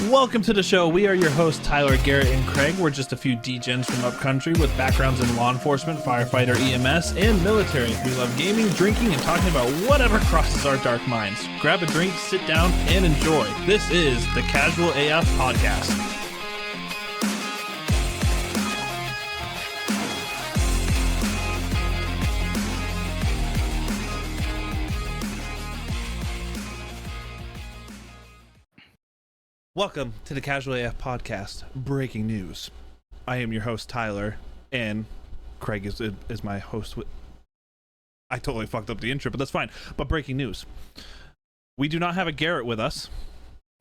Welcome to the show. We are your hosts, Tyler, Garrett, and Craig. We're just a few D-gens from upcountry with backgrounds in law enforcement, firefighter, EMS, and military. We love gaming, drinking, and talking about whatever crosses our dark minds. Grab a drink, sit down, and enjoy. This is the Casual AF Podcast. Welcome to the Casual AF Podcast. Breaking news. I am your host, Tyler, and Craig is my host. I totally fucked up the intro, but that's fine. But breaking news. We do not have a Garrett with us.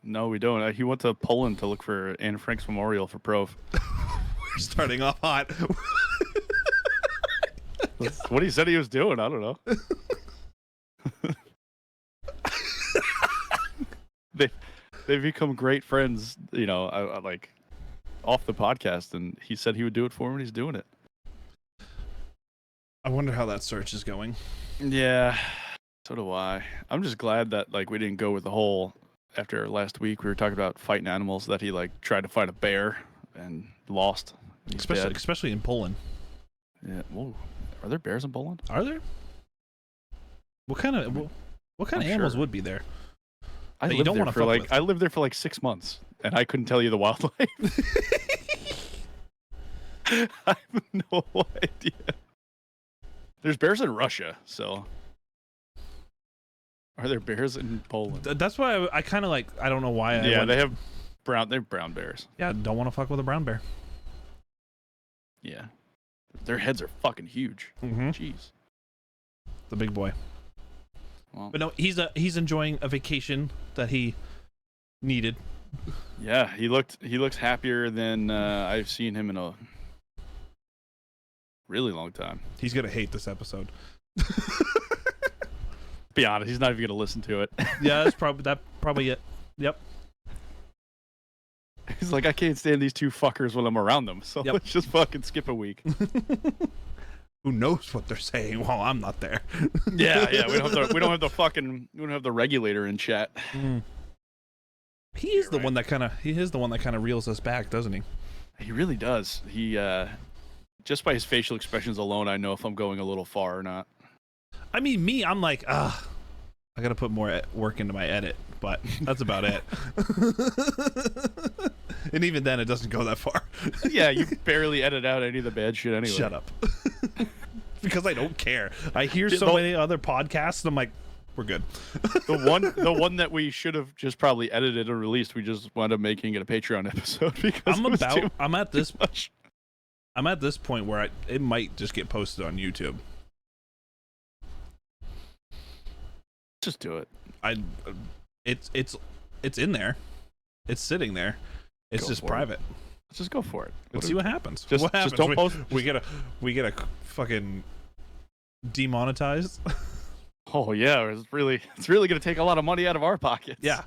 No, we don't. He went to Poland to look for Anne Frank's memorial for Prov. We're starting off hot. That's what he said he was doing. I don't know. They've become great friends, you know, I like off the podcast, and he said he would do it for him, and he's doing it. I wonder how that search is going. Yeah, so do I. I'm just glad that like we didn't go with the whole, after last week we were talking about fighting animals, that he like tried to fight a bear and lost. Especially in Poland. Yeah. Whoa. Are there bears in Poland? Are there? What kind of animals would be there? I lived there for like 6 months, and I couldn't tell you the wildlife. I have no idea. There's bears in Russia, so are there bears in Poland? That's why I kind of like. I don't know why. They have brown. They're brown bears. Yeah, I don't want to fuck with a brown bear. Yeah, their heads are fucking huge. Mm-hmm. Jeez, the big boy. Well, but no, he's enjoying a vacation that he needed. Yeah, he looks happier than I've seen him in a really long time. He's gonna hate this episode. Be honest, he's not even gonna listen to it. Yeah, that's probably it. Yep. He's like, I can't stand these two fuckers when I'm around them, so let's just fucking skip a week. Who knows what they're saying while I'm not there? Yeah. We don't have the regulator in chat. Mm. He is the one that kind of reels us back, doesn't he? He really does. He just by his facial expressions alone, I know if I'm going a little far or not. I mean, I'm like, I gotta put more work into my edit, but that's about it. And even then, it doesn't go that far. Yeah, you barely edit out any of the bad shit anyway. Shut up. Because I don't care. I hear so many other podcasts, and I'm like, we're good. The one that we should have just probably edited or released, we just wound up making it a Patreon episode because I'm at this point where it might just get posted on YouTube. Just do it. It's in there. It's sitting there. It's just private. Let's just go for it. Let's see what happens. Just don't post. We get a fucking demonetized. Oh yeah, it's really gonna take a lot of money out of our pockets. Yeah.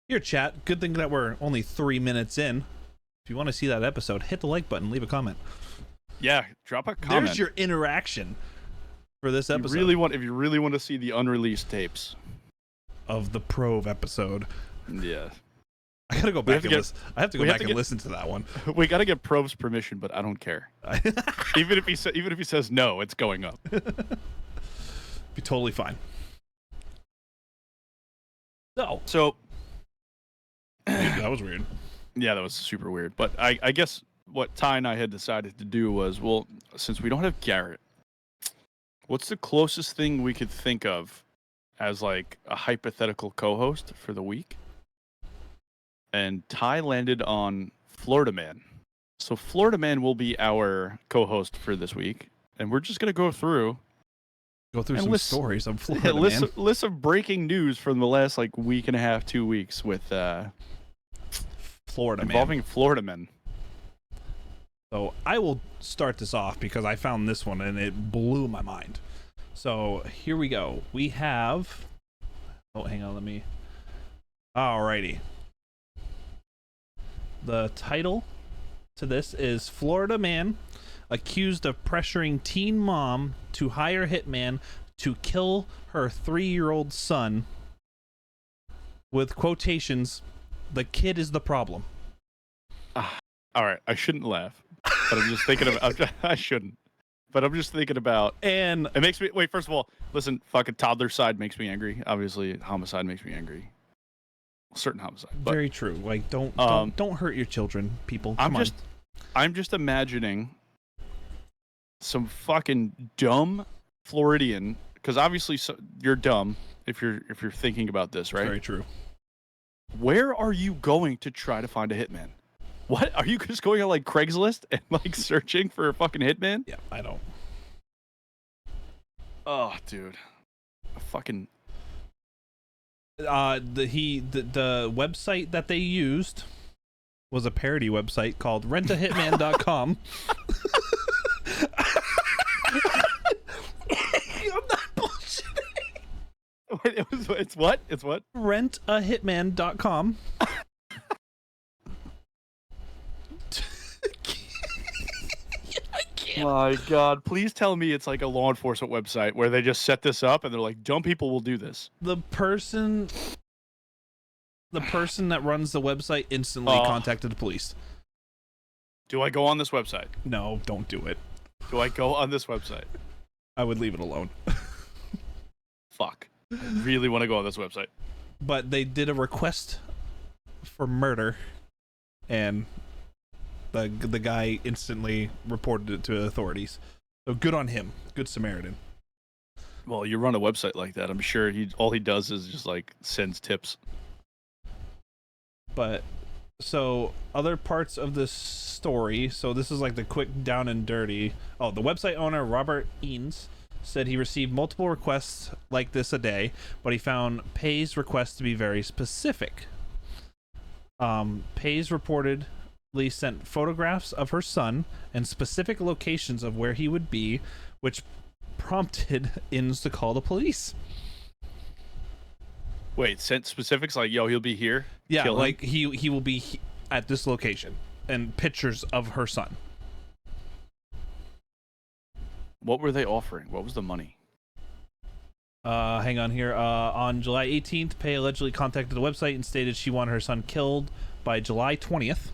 Here, chat. Good thing that we're only 3 minutes in. If you want to see that episode, hit the like button, leave a comment. Yeah, drop a comment. There's your interaction for this episode. If you really want to see the unreleased tapes of the Prov episode. Yeah. I gotta go back and listen. I have to go back and listen to that one. We gotta get Prov's permission, but I don't care. even if he says no, it's going up. Be totally fine. So that was weird. Yeah, that was super weird. But I guess what Ty and I had decided to do was, well, since we don't have Garrett, what's the closest thing we could think of as like a hypothetical co-host for the week? And Ty landed on Florida Man. So Florida Man will be our co-host for this week. And we're just going to go through some stories of Florida Man. List of breaking news from the last like week and a half, 2 weeks with Florida Man. Involving Florida Men. So I will start this off because I found this one and it blew my mind. So here we go. We have... Oh, hang on, Alrighty. The title to this is Florida Man accused of pressuring teen mom to hire hitman to kill her 3-year-old son, with quotations, The kid is the problem. All right, I shouldn't laugh, but I'm just thinking about. I shouldn't, but I'm just thinking about. And it makes me wait. First of all, listen. Fucking toddler side makes me angry. Obviously, homicide makes me angry. Certain homicide. But, very true. Like, don't hurt your children, people. I'm just imagining some fucking dumb Floridian, because obviously you're dumb if you're thinking about this, right? Very true. Where are you going to try to find a hitman? What are you just going on like Craigslist and like searching for a fucking hitman? Yeah, I don't. Oh, dude, a fucking. The website that they used was a parody website called rentahitman.com. I'm not bullshitting. Wait, it's what? It's what? Rentahitman.com. My God, please tell me it's like a law enforcement website where they just set this up and they're like, dumb people will do this. The person that runs the website instantly contacted the police. Do I go on this website? No, don't do it. Do I go on this website? I would leave it alone. Fuck. I really want to go on this website. But they did a request for murder, and the guy instantly reported it to authorities. So good on him. Good Samaritan. Well, you run a website like that, I'm sure all he does is just like sends tips. But so other parts of this story, so this is like the quick down and dirty. Oh, the website owner, Robert Eanes, said he received multiple requests like this a day, but he found Pay's request to be very specific. Pay's reportedly sent photographs of her son and specific locations of where he would be, which prompted Inns to call the police. Wait, sent specifics like, yo, he'll be here? Yeah, like he will be at this location, and pictures of her son. What were they offering? What was the money? Hang on here. On July 18th, Pay allegedly contacted the website and stated she wanted her son killed by July 20th.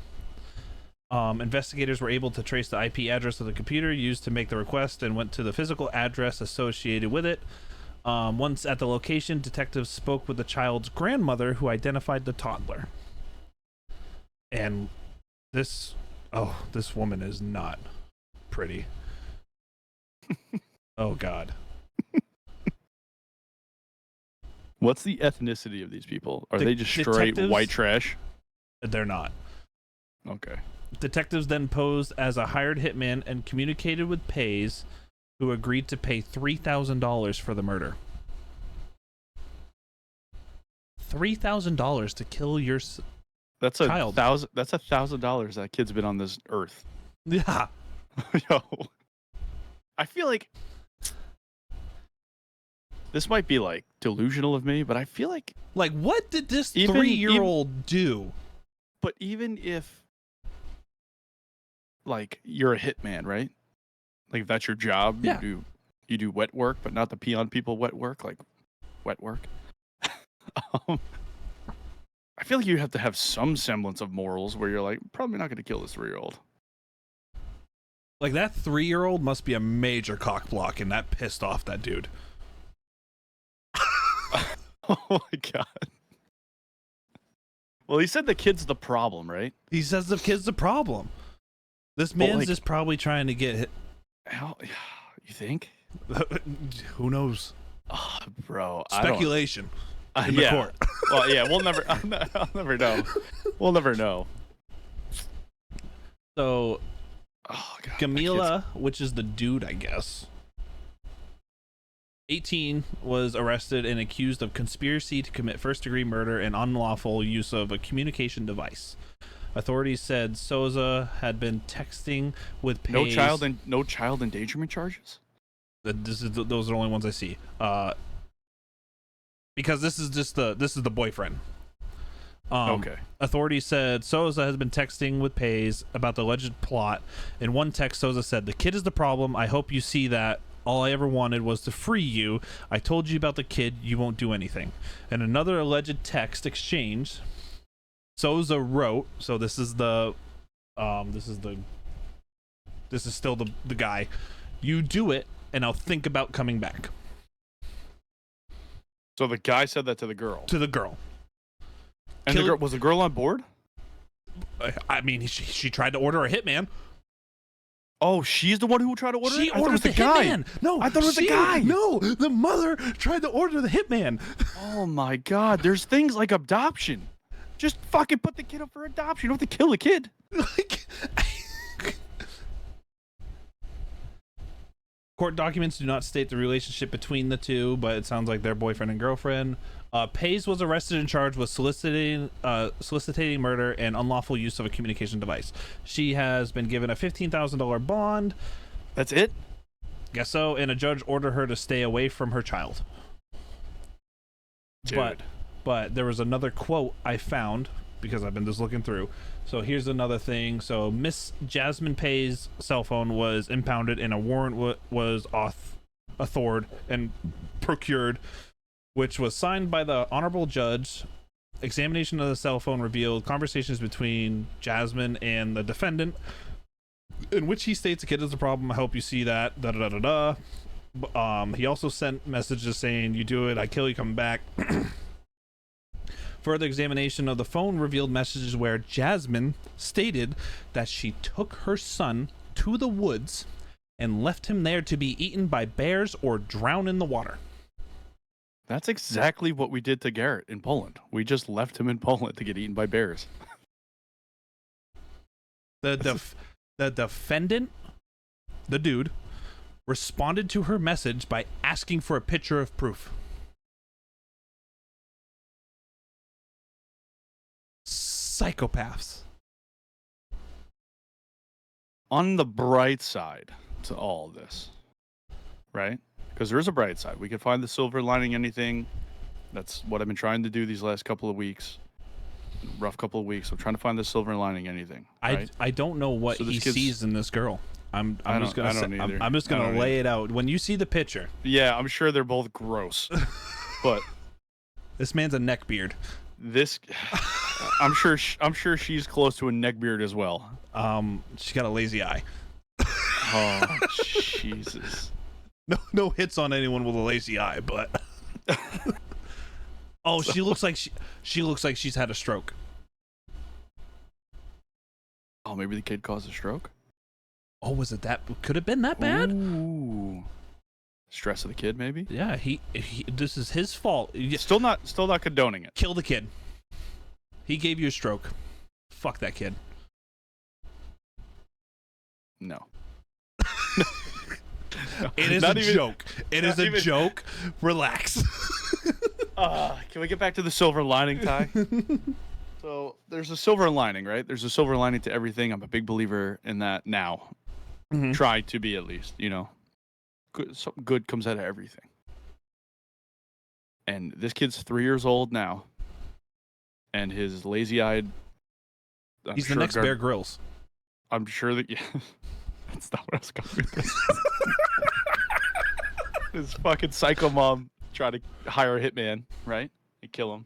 Investigators were able to trace the IP address of the computer used to make the request and went to the physical address associated with it. Once at the location, detectives spoke with the child's grandmother, who identified the toddler. And this woman is not pretty. Oh, God. What's the ethnicity of these people? Are they just straight white trash? They're not. Okay. Detectives then posed as a hired hitman and communicated with Pays, who agreed to pay $3,000 for the murder. $3,000 to kill your child. That's $1,000 that kid's been on this earth. Yeah. Yo, I feel like this might be like delusional of me, but I feel like what did this 3-year-old do? But even if like you're a hitman, right? Like if that's your job, yeah. you do wet work, but not the pee on people wet work, like wet work. I feel like you have to have some semblance of morals where you're like, probably not going to kill this 3-year-old. Like that 3-year-old must be a major cock block, and that pissed off that dude. Oh my God. Well, he said the kid's the problem, right? He says the kid's the problem. This man's just probably trying to get hit. How, you think? Who knows? Oh, bro. Speculation. In the court. Well, yeah, I'll never know. We'll never know. So, oh, God, Gamila, which is the dude, I guess, 18, was arrested and accused of conspiracy to commit first-degree murder and unlawful use of a communication device. Authorities said Souza had been texting with Pays. No child endangerment charges? Those are the only ones I see. Because this is the boyfriend. Okay. Authorities said Souza has been texting with Pays about the alleged plot. In one text, Souza said, "The kid is the problem. I hope you see that. All I ever wanted was to free you. I told you about the kid. You won't do anything." And another alleged text exchange Souza wrote. So this is still the guy. You do it, and I'll think about coming back. So the guy said that to the girl. To the girl. And was the girl on board? I mean, she tried to order a hitman. Oh, she's the one who tried to order it? She I thought it was ordered the guy. hitman. No, I thought it was the guy. No, the mother tried to order the hitman. Oh my God! There's things like adoption. Just fucking put the kid up for adoption. You don't have to kill the kid. Court documents do not state the relationship between the two, but it sounds like they're boyfriend and girlfriend. Pays was arrested and charged with soliciting murder and unlawful use of a communication device. She has been given a $15,000 bond. That's it? Guess so. And a judge ordered her to stay away from her child. Dude. But there was another quote I found because I've been just looking through. So here's another thing. So Miss Jasmine Pay's cell phone was impounded and a warrant was authored and procured, which was signed by the honorable judge. Examination of the cell phone revealed conversations between Jasmine and the defendant, in which he states the kid is the problem. I hope you see that. Da da da da da. He also sent messages saying, "You do it, I kill you, come back." Further examination of the phone revealed messages where Jasmine stated that she took her son to the woods and left him there to be eaten by bears or drown in the water. That's exactly what we did to Garrett in Poland. We just left him in Poland to get eaten by bears. The defendant, the dude, responded to her message by asking for a picture of proof. Psychopaths. On the bright side to all this, right? Because there is a bright side. We can find the silver lining in anything. That's what I've been trying to do these last couple of weeks. Rough couple of weeks. I'm trying to find the silver lining in anything. Right? I don't know what he sees in this girl. I'm just gonna lay it out. When you see the picture, yeah, I'm sure they're both gross, but this man's a neckbeard. I'm sure she's close to a neckbeard as well. She's got a lazy eye. Oh Jesus! No hits on anyone with a lazy eye, but oh, she looks like she's had a stroke. Oh, maybe the kid caused a stroke. Oh, was it that? Could have been that bad? Ooh. Stress of the kid, maybe. Yeah, he this is his fault. Still not condoning it. Kill the kid. He gave you a stroke. Fuck that kid. No. It is a joke. It is a joke. Relax. Can we get back to the silver lining, Ty? So there's a silver lining, right? There's a silver lining to everything. I'm a big believer in that now. Mm-hmm. Try to be, at least, good comes out of everything. And this kid's 3 years old now, and his lazy-eyed. He's the next Bear Grylls. I'm sure that. Yeah, that's not what I was going with this. His fucking psycho mom tried to hire a hitman, right? And kill him.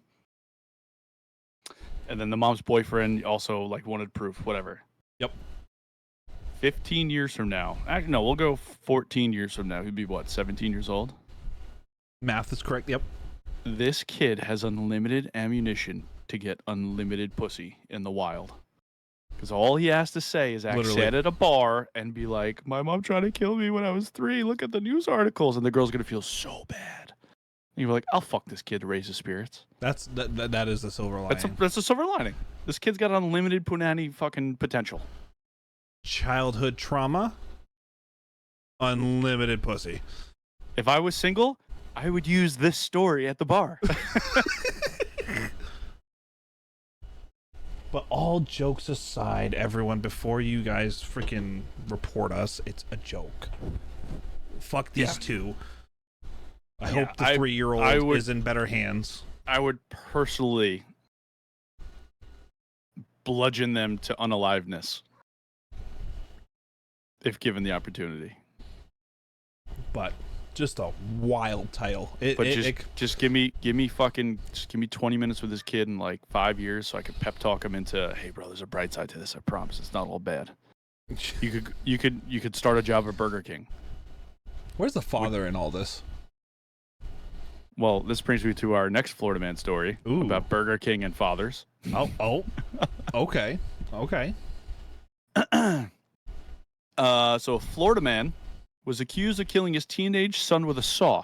And then the mom's boyfriend also wanted proof, whatever. Yep. 15 years from now. Actually, no, we'll go 14 years from now. He'd be what, 17 years old? Math is correct. Yep. This kid has unlimited ammunition to get unlimited pussy in the wild. Because all he has to say is sit at a bar and be like, my mom tried to kill me when I was 3. Look at the news articles. And the girl's going to feel so bad. And you're like, I'll fuck this kid to raise his spirits. That is the silver lining. That's a silver lining. This kid's got unlimited punani fucking potential. Childhood trauma. Unlimited pussy. If I was single, I would use this story at the bar. But all jokes aside, everyone, before you guys freaking report us, it's a joke. Fuck these two. I hope the 3-year-old is in better hands. I would personally bludgeon them to unaliveness if given the opportunity. But just a wild title. Just give me 20 minutes with this kid in like 5 years, so I could pep talk him into, hey, bro, there's a bright side to this. I promise, it's not all bad. You could start a job at Burger King. Where's the father in all this? Well, this brings me to our next Florida man story about Burger King and fathers. Oh, okay. So a Florida man was accused of killing his teenage son with a saw.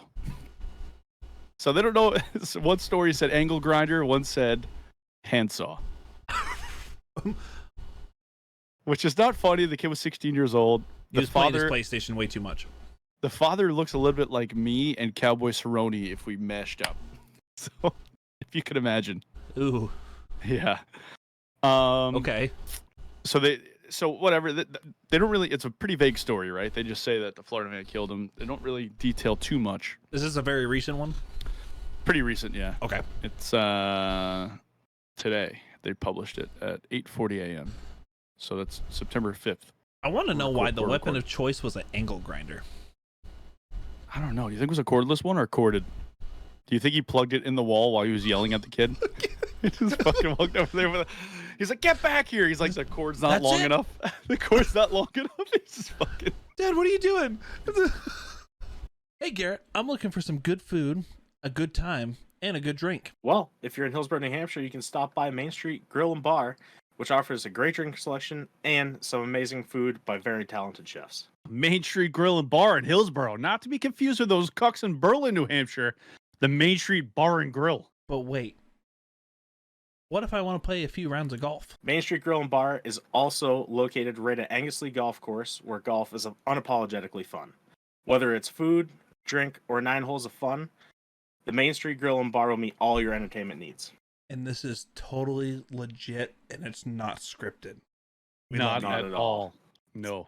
So they don't know. One story said angle grinder, one said handsaw. Which is not funny. The kid was 16 years old. He was playing his PlayStation way too much. The father looks a little bit like me and Cowboy Cerrone if we mashed up. So, if you could imagine. Ooh. Yeah. Okay. So whatever. They don't really. It's a pretty vague story, right? They just say that the Florida man killed him. They don't really detail too much. Is this a very recent one? Pretty recent, yeah. Okay. It's today. They published it at 8:40 a.m. So that's September 5th. I want to know why the weapon of choice was an angle grinder. I don't know. Do you think it was a cordless one or corded? Do you think he plugged it in the wall while he was yelling at the kid? He just fucking walked over there with he's like, get back here. He's like, the cord's not long enough. The cord's not long enough. He's just fucking... Dad, what are you doing? Hey, Garrett, I'm looking for some good food, a good time, and a good drink. Well, if you're in Hillsborough, New Hampshire, you can stop by Main Street Grill and Bar, which offers a great drink selection and some amazing food by very talented chefs. Main Street Grill and Bar in Hillsborough, not to be confused with those cucks in Berlin, New Hampshire. The Main Street Bar and Grill. But wait, what if I want to play a few rounds of golf? Main Street Grill and Bar is also located right at Anglesey Golf Course, where golf is unapologetically fun. Whether it's food, drink, or 9 holes of fun, the Main Street Grill and Bar will meet all your entertainment needs. And this is totally legit, and it's not scripted. Not at all. No.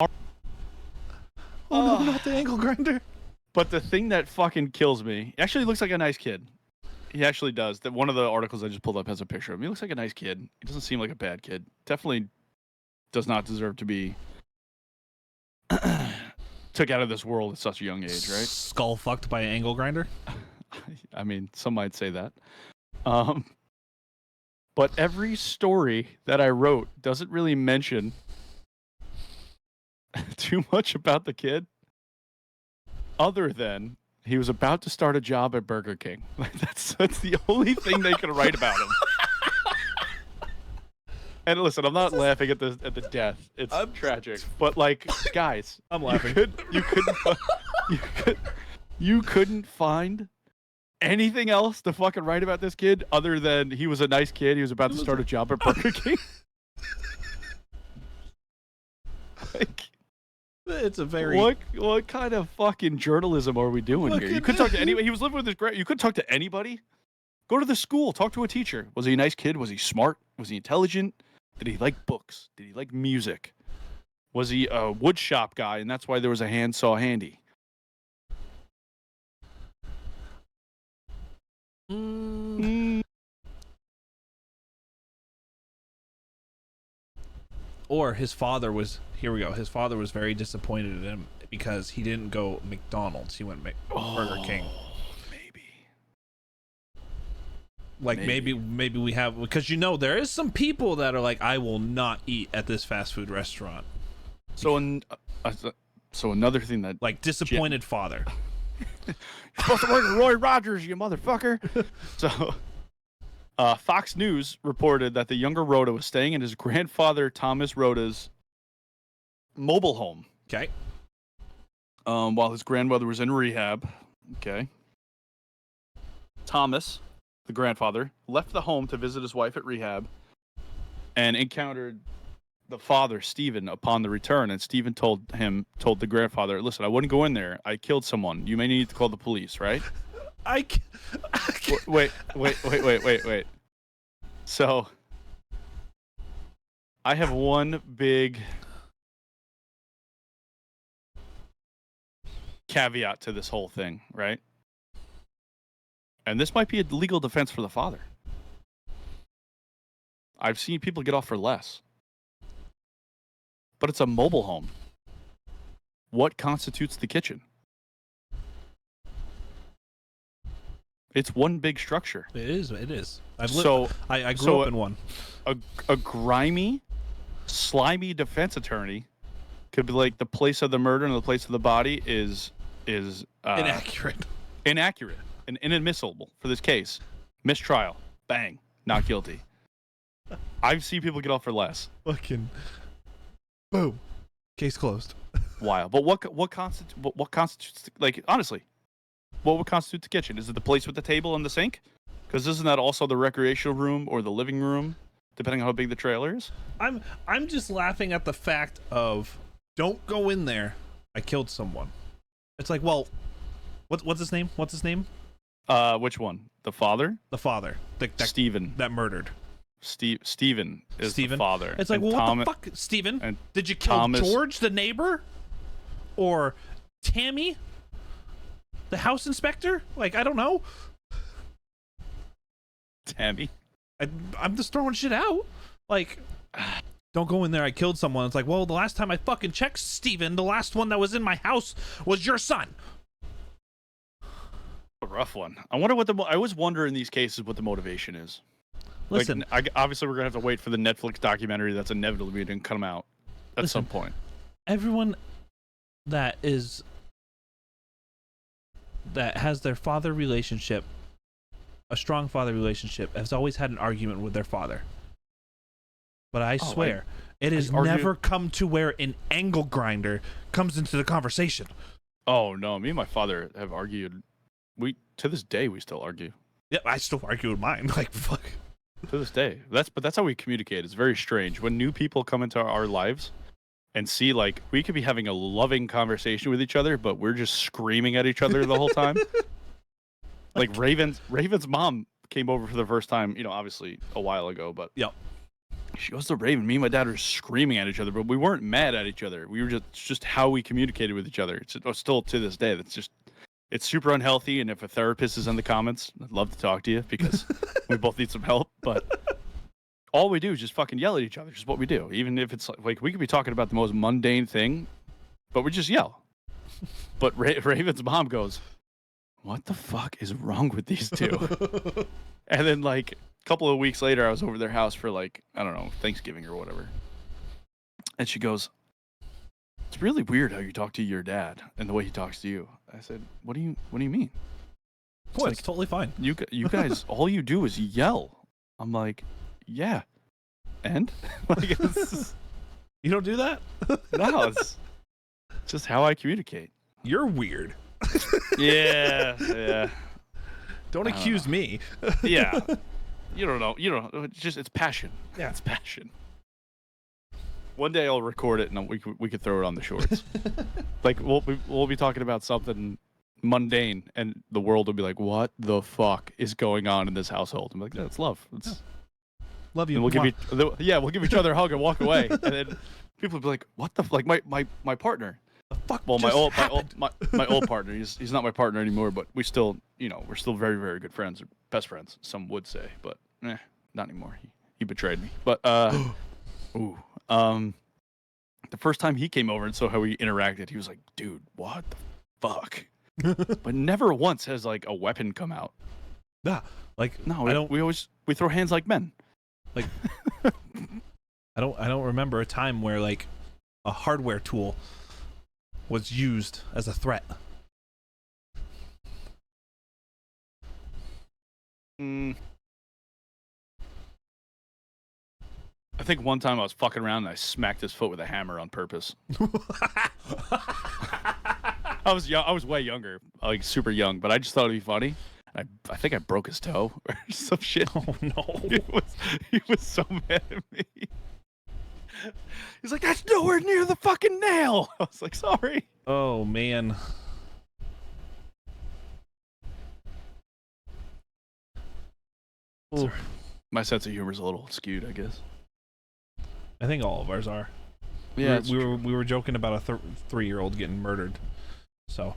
Oh no, not the angle grinder. But the thing that fucking kills me, he actually looks like a nice kid. He actually does. That one of the articles I just pulled up has a picture of him. He looks like a nice kid. He doesn't seem like a bad kid. Definitely does not deserve to be took out of this world at such a young age, right? Skull fucked by an angle grinder? I mean, some might say that. But every story that I wrote doesn't really mention too much about the kid, other than he was about to start a job at Burger King. That's the only thing they can write about him. And listen, I'm not laughing at the death. It's tragic. But like, guys, I'm laughing. You couldn't find anything else to fucking write about this kid other than he was a nice kid. He was about to start a job at Burger King. Like, it's a very what kind of fucking journalism are we doing here? You could talk to anybody. He was living with his you could talk to anybody. Go to the school, talk to a teacher. Was he a nice kid? Was he smart? Was he intelligent? Did he like books? Did he like music? Was he a wood shop guy and that's why there was a handsaw handy? Or his father was, here we go, his father was very disappointed in him because he didn't go McDonald's, he went Burger King. Maybe. Like maybe we have, because you know there is some people that are like, I will not eat at this fast food restaurant. So another thing that, like, disappointed father. You're supposed to work with Roy Rogers, you motherfucker. So Fox News reported that the younger Rhoda was staying in his grandfather Thomas Rhoda's mobile home. Okay. While his grandmother was in rehab. Okay. Thomas, the grandfather, left the home to visit his wife at rehab and encountered the father, Stephen, upon the return. And Stephen told the grandfather, listen, I wouldn't go in there. I killed someone. You may need to call the police, right? Wait. So, I have one big caveat to this whole thing, right? And this might be a legal defense for the father. I've seen people get off for less. But it's a mobile home. what constitutes the kitchen? It's one big structure. It is. It is. I grew up in one. A grimy, slimy defense attorney could be like, the place of the murder and the place of the body is Inaccurate and inadmissible for this case. Mistrial. Bang. Not guilty. I've seen people get off for less. Fucking boom. Case closed. Wild. But what constitutes, like, honestly, what would constitute the kitchen? Is it the place with the table and the sink? Because isn't that also the recreational room or the living room, depending on how big the trailer is? I'm just laughing at the fact of, don't go in there. I killed someone. It's like, well, what's his name? What's his name? Which one? The father? The father. Stephen. That murdered. Stephen is the father. It's like, well, what the fuck, Stephen? Did you kill George, the neighbor? Or Tammy, the house inspector? Like, I don't know. Tammy? I'm just throwing shit out. Like, don't go in there. I killed someone. It's like, well, the last time I fucking checked, Steven, the last one that was in my house was your son. A rough one. I wonder I always wonder in these cases what the motivation is. Listen, like, obviously we're gonna have to wait for the Netflix documentary that's inevitably going to come out at some point. Everyone that has their father relationship, a strong father relationship, has always had an argument with their father. But I swear, it has never come to where an angle grinder comes into the conversation. Oh no, me and my father have argued. To this day we still argue. Yeah, I still argue with mine. Like, fuck. To this day. That's how we communicate. It's very strange. When new people come into our lives and see, like, we could be having a loving conversation with each other, but we're just screaming at each other the whole time. Like, Raven's mom came over for the first time, obviously a while ago, but yep. She goes to Raven. Me and my dad were screaming at each other, but we weren't mad at each other. We were just how we communicated with each other. It's still to this day. It's super unhealthy. And if a therapist is in the comments, I'd love to talk to you because we both need some help. But all we do is just fucking yell at each other. Just what we do. Even if it's like we could be talking about the most mundane thing, but we just yell. But Raven's mom goes, "What the fuck is wrong with these two?" And then, like, a couple of weeks later, I was over their house for, like, I don't know, Thanksgiving or whatever. And she goes, "It's really weird how you talk to your dad and the way he talks to you." I said, What do you mean?" Boy, it's totally fine. You guys, all you do is yell. I'm like, yeah. And? Like, you don't do that? No, it's just how I communicate. You're weird. Yeah. Don't accuse me. Yeah. You don't know. It's passion. Yeah, it's passion. One day I'll record it and we could throw it on the shorts. Like, we'll be talking about something mundane and the world will be like, "What the fuck is going on in this household?" I'm like, "Yeah, it's love. Love you." And we'll give each other a hug and walk away. And then people will be like, "What the like my partner?" The fuck? Well, my old partner. He's not my partner anymore, but we still, we're still very, very good friends, or best friends, some would say, but not anymore. He betrayed me. But the first time he came over and saw how we interacted, he was like, "Dude, what the fuck?" But never once has, like, a weapon come out. Yeah, like, no, we throw hands like men. Like, I don't remember a time where, like, a hardware tool was used as a threat. I think one time I was fucking around and I smacked his foot with a hammer on purpose. I was way younger, like super young, but I just thought it'd be funny. I think I broke his toe or some shit. Oh no! He was so mad at me. He's like, "That's nowhere near the fucking nail." I was like, "Sorry." Oh man. Sorry. My sense of humor is a little skewed, I guess. I think all of ours are. Yeah, we were joking about a 3-year-old getting murdered. So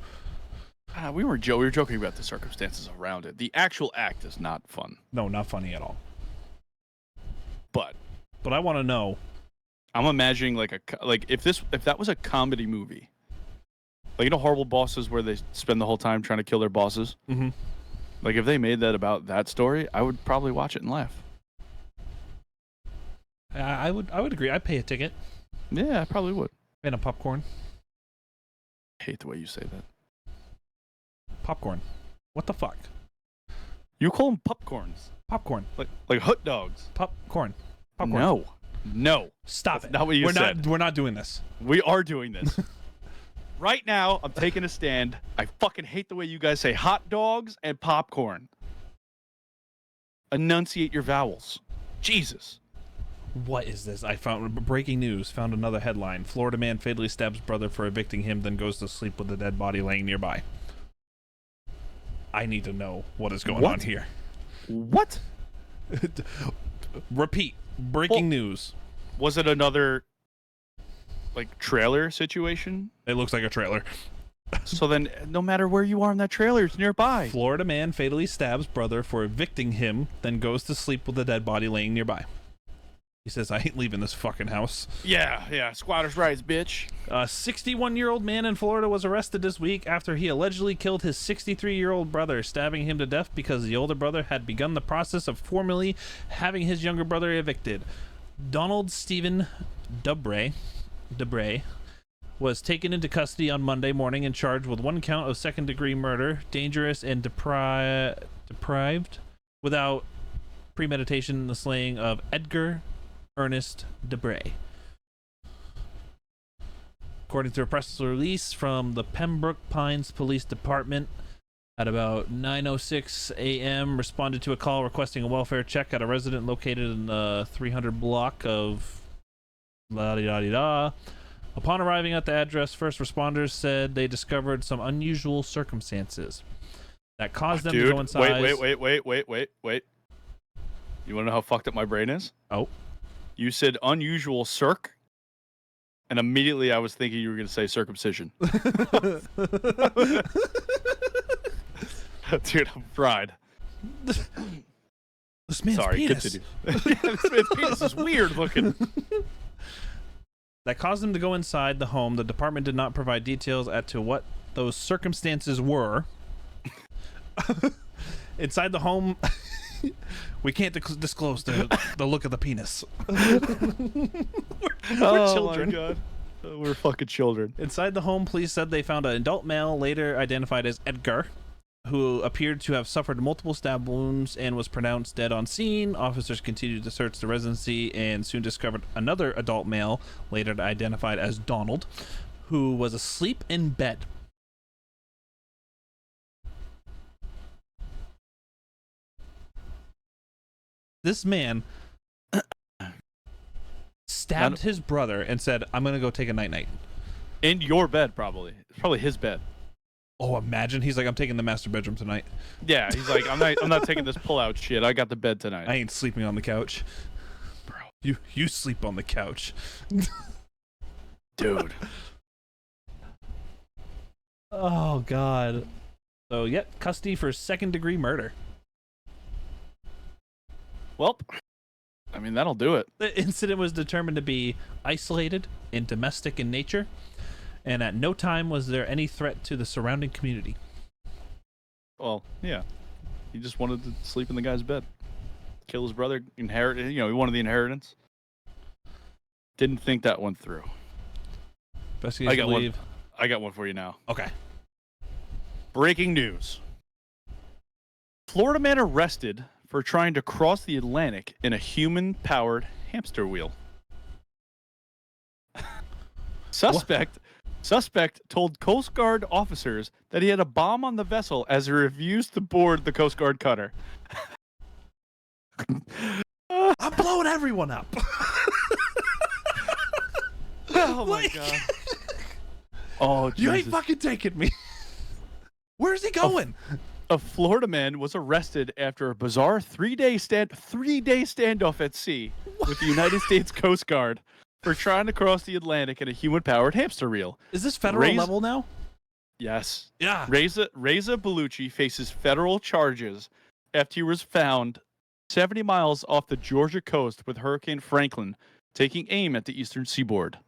we were joking about the circumstances around it. The actual act is not fun. No, not funny at all. But I want to know. I'm imagining like if that was a comedy movie, Like, Horrible Bosses, where they spend the whole time trying to kill their bosses? Mm-hmm. Like, if they made that about that story, I would probably watch it and laugh. I would agree. I'd pay a ticket Yeah, I probably would. and a popcorn. I hate the way you say that. Popcorn. What the fuck? You call them popcorns. Popcorn. Like hot dogs. Popcorn. Popcorn. No. Stop That's it. not what you said. We're not doing this. We are doing this. Right now, I'm taking a stand. I fucking hate the way you guys say hot dogs and popcorn. Enunciate your vowels. Jesus. What is this? I found breaking news. Found another headline. Florida man fatally stabs brother for evicting him, then goes to sleep with a dead body laying nearby. I need to know what is going on here. What? Repeat. Breaking news. Was it another, like, trailer situation? It looks like a trailer. So then, no matter where you are in that trailer, it's nearby. Florida man fatally stabs brother for evicting him, then goes to sleep with a dead body laying nearby. He says, I ain't leaving this fucking house. Yeah. Squatters' rights, bitch. A 61-year-old man in Florida was arrested this week after he allegedly killed his 63-year-old brother, stabbing him to death because the older brother had begun the process of formally having his younger brother evicted. Donald Stephen Dubre was taken into custody on Monday morning and charged with one count of second-degree murder, dangerous and deprived without premeditation in the slaying of Edgar Ernest Debray. According to a press release from the Pembroke Pines Police Department, at about 9:06 a.m., responded to a call requesting a welfare check at a resident located in the 300 block of la-di-da-di-da. Upon arriving at the address, first responders said they discovered some unusual circumstances that caused them to go inside. Wait. You want to know how fucked up my brain is? Oh. You said unusual circ, and immediately I was thinking you were going to say circumcision. Dude, I'm fried. This man's penis. Continue. This man's penis is weird looking. That caused him to go inside the home. The department did not provide details as to what those circumstances were. Inside the home, we can't disclose the look of the penis. We're children. My God. We're fucking children. Inside the home, police said they found an adult male, later identified as Edgar, who appeared to have suffered multiple stab wounds and was pronounced dead on scene. Officers continued to search the residency and soon discovered another adult male, later identified as Donald, who was asleep in bed. This man stabbed his brother and said, I'm going to go take a night-night. In your bed, probably. It's probably his bed. Oh, imagine. He's like, I'm taking the master bedroom tonight. Yeah, he's like, I'm not taking this pull-out shit. I got the bed tonight. I ain't sleeping on the couch. Bro, you sleep on the couch. Dude. Oh, God. So, custody for second-degree murder. Well, I mean, that'll do it. The incident was determined to be isolated and domestic in nature, and at no time was there any threat to the surrounding community. Well, yeah. He just wanted to sleep in the guy's bed. Kill his brother, inherit, he wanted the inheritance. Didn't think that went through. I got one for you now. Okay. Breaking news. Florida man arrested for trying to cross the Atlantic in a human-powered hamster wheel. Suspect told Coast Guard officers that he had a bomb on the vessel as he refused to board the Coast Guard cutter. I'm blowing everyone up. Oh my God. Oh, Jesus. You ain't fucking taking me. Where's he going? A Florida man was arrested after a bizarre three-day standoff at sea with the United States Coast Guard for trying to cross the Atlantic in a human-powered hamster wheel. Is this federal level now? Yes. Yeah. Reza Bellucci faces federal charges after he was found 70 miles off the Georgia coast with Hurricane Franklin taking aim at the eastern seaboard.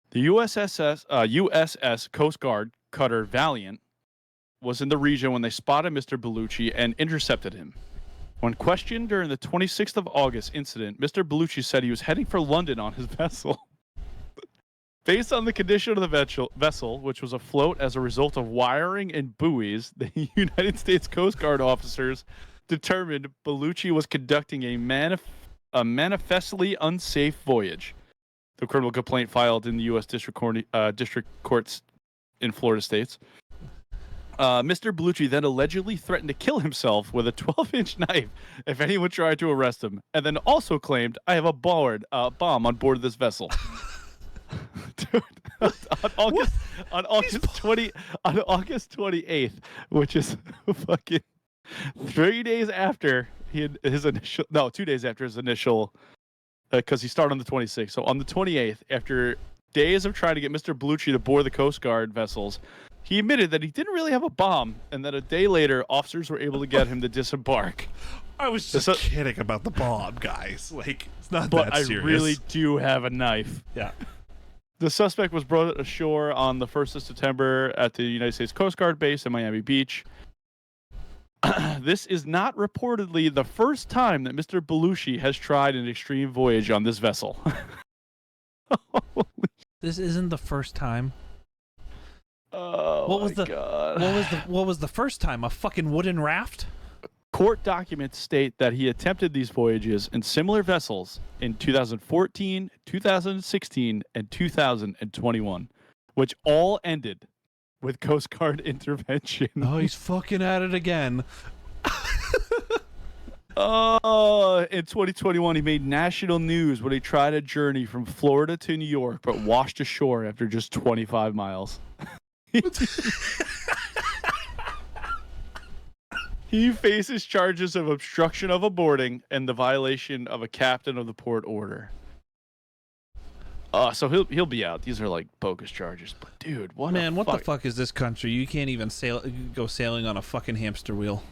The USS Coast Guard cutter Valiant was in the region when they spotted Mr. Bellucci and intercepted him. When questioned during the 26th of August incident, Mr. Bellucci said he was heading for London on his vessel. Based on the condition of the vessel, which was afloat as a result of wiring and buoys, the United States Coast Guard officers determined Bellucci was conducting a manifestly unsafe voyage. The criminal complaint filed in the U.S. District Courts in Florida states. Mr. Bellucci then allegedly threatened to kill himself with a 12-inch knife if anyone tried to arrest him, and then also claimed, "I have a bomb on board this vessel." Dude, on August 28th, which is fucking 3 days after he had 2 days after his initial, because he started on the 26th. So on the 28th, after days of trying to get Mr. Bellucci to board the Coast Guard vessels, he admitted that he didn't really have a bomb, and that a day later, officers were able to get him to disembark. I was just kidding about the bomb, guys. Like, it's not but that serious. I really do have a knife. Yeah. The suspect was brought ashore on the 1st of September at the United States Coast Guard base in Miami Beach. This is not reportedly the first time that Mr. Bellucci has tried an extreme voyage on this vessel. This isn't the first time. Oh, God. What was the first time? A fucking wooden raft? Court documents state that he attempted these voyages in similar vessels in 2014, 2016, and 2021, which all ended with Coast Guard intervention. Oh, he's fucking at it again. In 2021, he made national news when he tried a journey from Florida to New York, but washed ashore after just 25 miles. He faces charges of obstruction of a boarding and the violation of a captain of the port order. So he'll be out. These are like bogus charges. But dude, what the fuck is this country? You can't even go sailing on a fucking hamster wheel.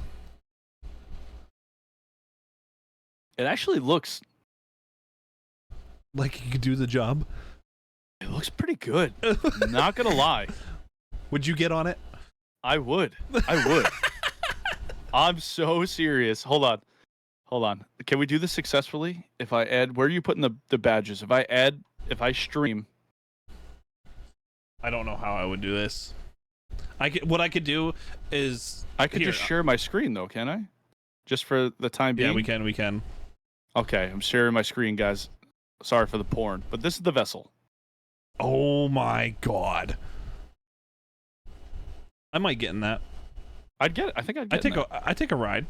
It actually looks like you could do the job. It looks pretty good. Not gonna lie. Would you get on it? I would. I'm so serious. Hold on. Can we do this successfully? If I add, where are you putting the badges? If I stream. I don't know how I would do this. What I could do is I could just share my screen though, can I? Just for the time being. Yeah, we can. Okay, I'm sharing my screen, guys. Sorry for the porn, but this is the vessel. Oh my God. I might get in that. I'd get it. I think I'd get it. I take a ride.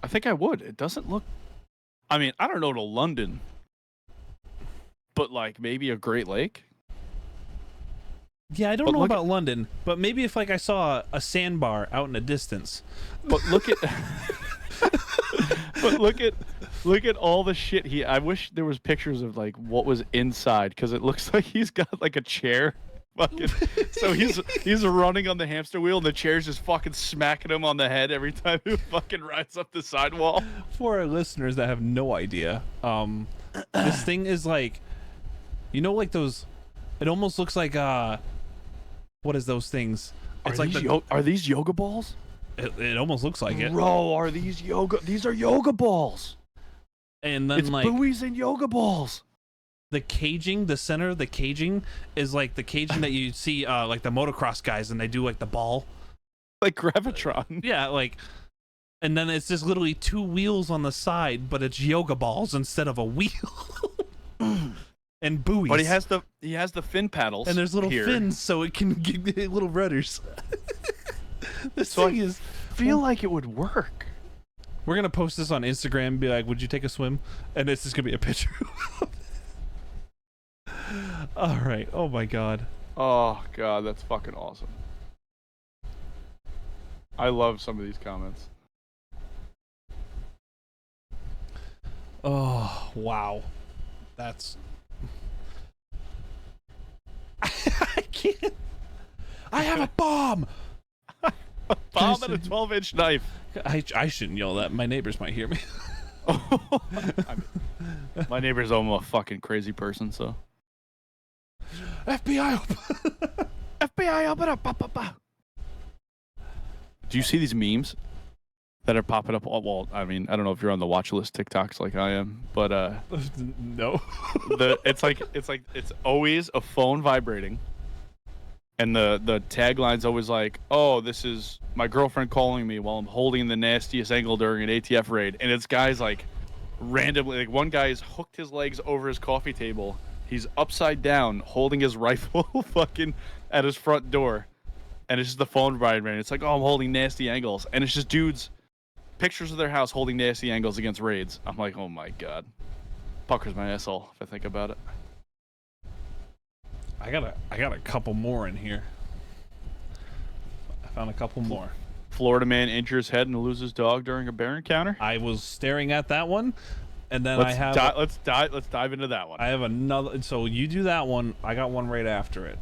I think I would. It doesn't look. I mean, I don't know to London, but like maybe a Great Lake. Yeah, I don't know about London, but maybe if like I saw a sandbar out in the distance. But look at all the shit I wish there was pictures of like what was inside, because it looks like he's got like a chair. So he's running on the hamster wheel and the chair's just fucking smacking him on the head every time he fucking rides up the sidewall. For our listeners that have no idea, this thing is like, like those, it almost looks like what is those things? It's Are these yoga balls? It almost looks like it. Bro, are these yoga? These are yoga balls. And then it's buoys and yoga balls. The caging, the center of the caging is like the caging that you see like the motocross guys, and they do like the ball. Like Gravitron. Yeah, like, and then it's just literally two wheels on the side, but it's yoga balls instead of a wheel. And buoys. But he has the fin paddles. And there's little fins so it can give little rudders. This thing is feel like it would work. We're gonna post this on Instagram and be like, would you take a swim? And it's just gonna be a picture. All right. Oh my God. Oh God, that's fucking awesome. I love some of these comments. Oh wow, that's. I can't. I have a bomb. A bomb and a 12-inch knife. I shouldn't yell that. My neighbors might hear me. My neighbor's almost a fucking crazy person, so. FBI open. FBI, open up. Do you see these memes that are popping up? Well, I mean, I don't know if you're on the watch list TikToks like I am, but No. it's always a phone vibrating, and the tagline's always like, "Oh, this is my girlfriend calling me while I'm holding the nastiest angle during an ATF raid," and it's guys like randomly, like one guy has hooked his legs over his coffee table, he's upside down holding his rifle fucking at his front door, and it's just the phone vibrating. It's like, "Oh, I'm holding nasty angles," and it's just dudes. Pictures of their house holding nasty angles against raids. I'm like, oh my god. Puckers my asshole if I think about it. I got a couple more in here. I found a couple more. Florida man injures head and loses dog during a bear encounter. I was staring at that one, and then Let's dive into that one. I have another. So you do that one. I got one right after it.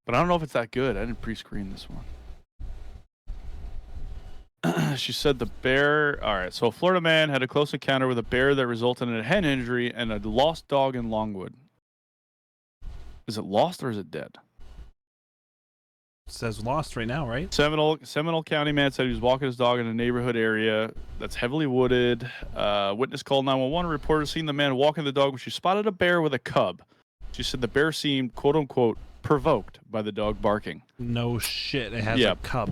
But I don't know if it's that good. I didn't pre-screen this one. She said the bear... All right, so a Florida man had a close encounter with a bear that resulted in a head injury and a lost dog in Longwood. Is it lost or is it dead? It says lost right now, right? Seminole County man said he was walking his dog in a neighborhood area that's heavily wooded. Witness called 911 and reported seeing the man walking the dog when she spotted a bear with a cub. She said the bear seemed, quote-unquote, provoked by the dog barking. No shit, it has a cub.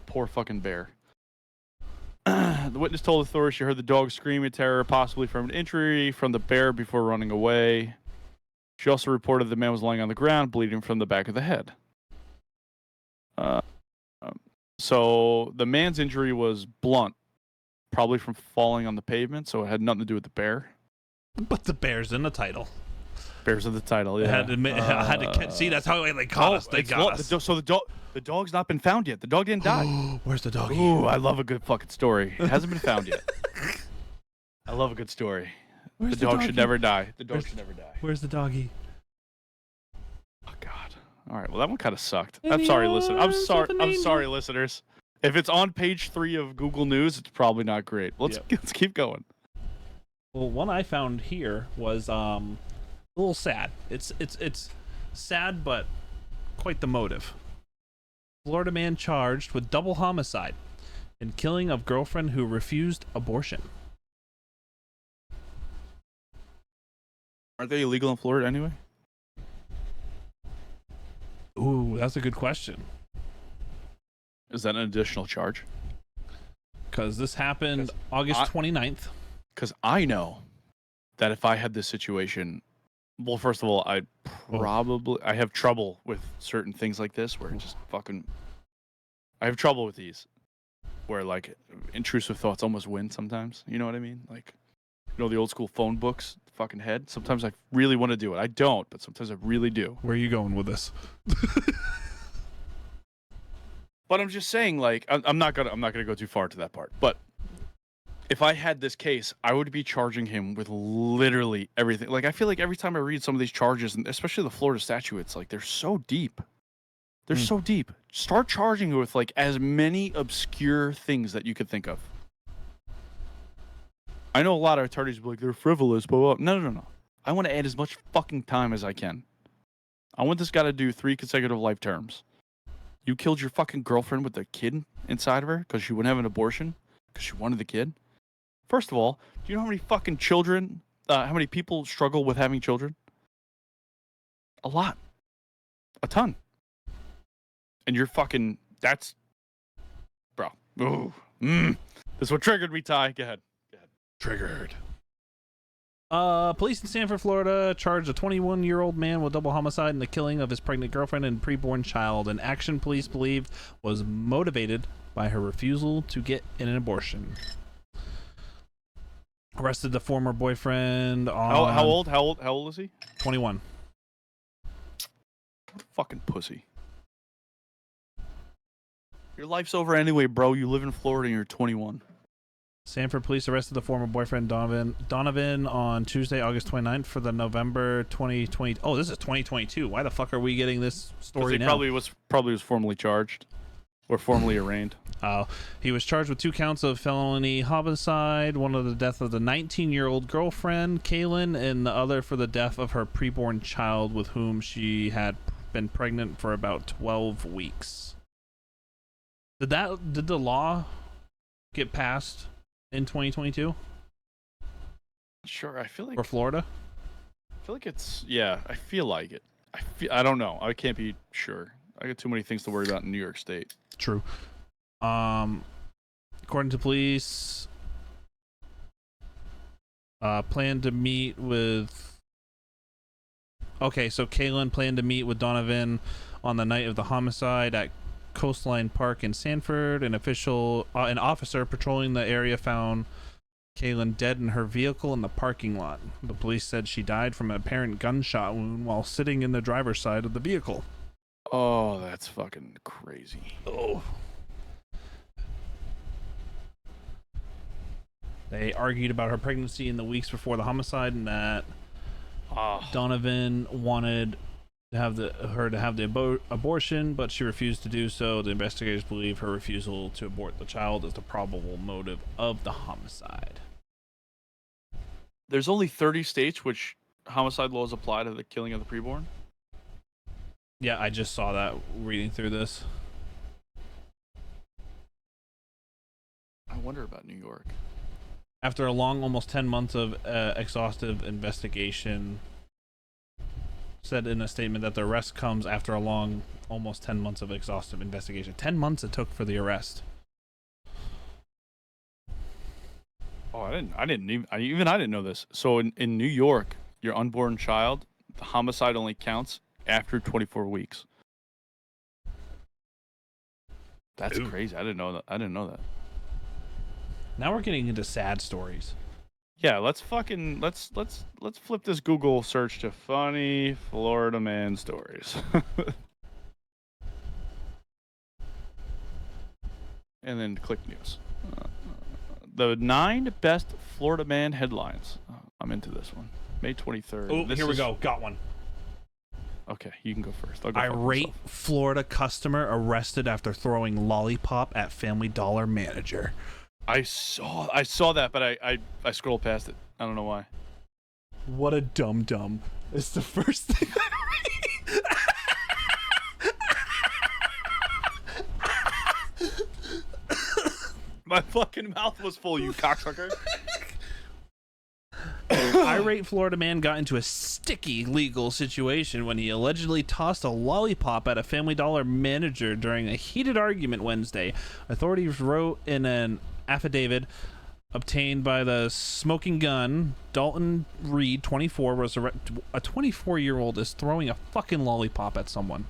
Poor fucking bear. The witness told authorities she heard the dog scream in terror, possibly from an injury from the bear before running away. She also reported the man was lying on the ground, bleeding from the back of the head. So the man's injury was blunt, probably from falling on the pavement, so it had nothing to do with the bear. But the bear's in the title. Bears in the title, yeah. I had to see, that's how they caught us. They got us. So the dog's not been found yet. The dog didn't die. Where's the doggy? Ooh, I love a good fucking story. It hasn't been found yet. I love a good story. The dog should never die. The dog should never die. Where's the doggy? Oh God. All right. Well, that one kind of sucked. I'm sorry, listeners. If it's on page 3 of Google News, it's probably not great. Let's keep going. Well, one I found here was a little sad. It's sad, but quite the motive. Florida man charged with double homicide and killing of girlfriend who refused abortion. Aren't they illegal in Florida anyway? Ooh, that's a good question. Is that an additional charge? Because this happened August 29th. Because I know that if I had this situation, well, first of all, I have trouble with certain things like this where it just fucking... I have trouble with these where, like, intrusive thoughts almost win sometimes. You know what I mean? Like, you know the old school phone books, fucking head? Sometimes I really want to do it. I don't, but sometimes I really do. Where are you going with this? But I'm just saying, like, I'm not gonna go too far to that part. But if I had this case, I would be charging him with literally everything. Like, I feel like every time I read some of these charges, and especially the Florida statutes, like, they're so deep. They're so deep. Start charging him with, like, as many obscure things that you could think of. I know a lot of attorneys will be like, they're frivolous, but no. I want to add as much fucking time as I can. I want this guy to do 3 consecutive life terms. You killed your fucking girlfriend with a kid inside of her because she wouldn't have an abortion because she wanted the kid. First of all, do you know how many fucking children, how many people struggle with having children? A lot. A ton. And you're fucking, that's, bro. Ooh. This what triggered me, Ty. Go ahead. Triggered. Police in Sanford, Florida charged a 21-year-old man with double homicide and the killing of his pregnant girlfriend and preborn child. An action police believed was motivated by her refusal to get an abortion. Arrested the former boyfriend on... How old is he? 21. What a fucking pussy. Your life's over anyway, bro. You live in Florida and you're 21. Sanford police arrested the former boyfriend Donovan on Tuesday, August 29th for the November 2020. Oh, this is 2022. Why the fuck are we getting this story now? Probably was formally charged or formally arraigned. He was charged with 2 counts of felony homicide, one of the death of the 19-year-old girlfriend, Kaylin, and the other for the death of her preborn child with whom she had been pregnant for about 12 weeks. Did the law get passed in 2022 Sure, I feel like for Florida? I feel like I feel like it. I don't know. I can't be sure. I got too many things to worry about in New York State. True. According to police, planned to meet with. Okay, so Kaylin planned to meet with Donovan on the night of the homicide at Coastline Park in Sanford. An officer patrolling the area found Kaylin dead in her vehicle in the parking lot. The police said she died from an apparent gunshot wound while sitting in the driver's side of the vehicle. Oh, that's fucking crazy. Oh. They argued about her pregnancy in the weeks before the homicide, and that Donovan wanted to have the abortion, but she refused to do so. The investigators believe her refusal to abort the child is the probable motive of the homicide. There's only 30 states which homicide laws apply to the killing of the preborn. Yeah, I just saw that reading through this. I wonder about New York. After a long, almost 10 months of exhaustive investigation, said in a statement that the arrest comes after a long, almost 10 months of exhaustive investigation. 10 months it took for the arrest. Oh, I didn't know this. So in New York, your unborn child, the homicide only counts after 24 weeks. That's crazy. I didn't know that. Now we're getting into sad stories. Yeah, let's flip this Google search to funny Florida man stories. And then click news. The 9 best Florida man headlines. I'm into this one. May 23rd. Oh, here we go. Got one. Okay, you can go first. I'll go Irate Florida customer arrested after throwing lollipop at Family Dollar manager. I saw that, but I scrolled past it. I don't know why. What a dum-dum. It's the first thing I read. My fucking mouth was full, you cocksucker. Irate Florida man got into a sticky legal situation when he allegedly tossed a lollipop at a Family Dollar manager during a heated argument Wednesday. Authorities wrote in an affidavit obtained by the Smoking Gun. Dalton Reed, 24, was a 24-year-old is throwing a fucking lollipop at someone.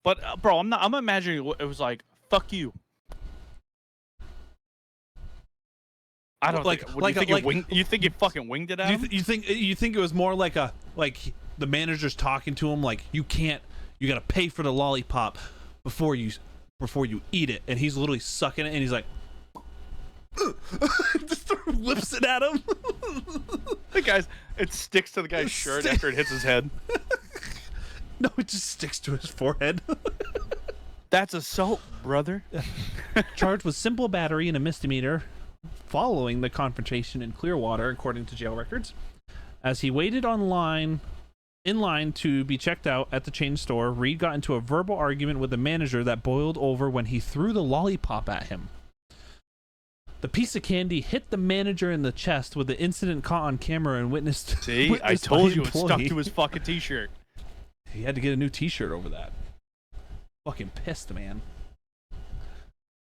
But bro, I'm imagining it was like, fuck you. I don't you think he fucking winged it at him? You think it was more like the manager's talking to him like you gotta pay for the lollipop before you eat it, and he's literally sucking it and he's like just whips it at him. It sticks to the guy's shirt after it hits his head. No, it just sticks to his forehead. That's assault, brother. Charged with simple battery and a misdemeanor following the confrontation in Clearwater, according to jail records. As he waited in line to be checked out at the chain store, Reed got into a verbal argument with the manager that boiled over when he threw the lollipop at him. The piece of candy hit the manager in the chest, with the incident caught on camera and witnessed. See, I told you it stuck to his fucking t-shirt. He had to get a new t-shirt over that. Fucking pissed, man.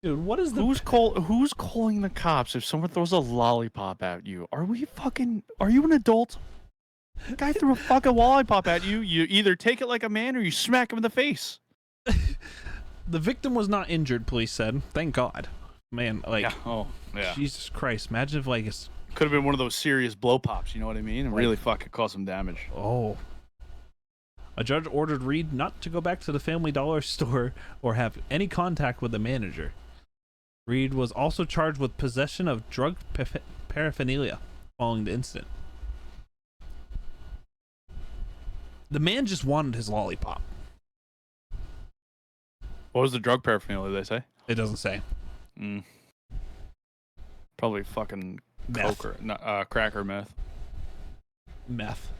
Dude, what is the... Who's calling the cops if someone throws a lollipop at you? Are you an adult? The guy threw a fucking lollipop at you. You either take it like a man or you smack him in the face. The victim was not injured, police said. Thank God. Man, like... Yeah. Oh, yeah. Jesus Christ. Imagine if, like... It's... Could have been one of those serious blow pops, you know what I mean? And really fucking cause some damage. Oh. A judge ordered Reed not to go back to the Family Dollar store or have any contact with the manager. Reed was also charged with possession of drug paraphernalia following the incident. The man just wanted his lollipop. What was the drug paraphernalia, they say? It doesn't say. Probably fucking meth. Coke or crack or meth. Meth.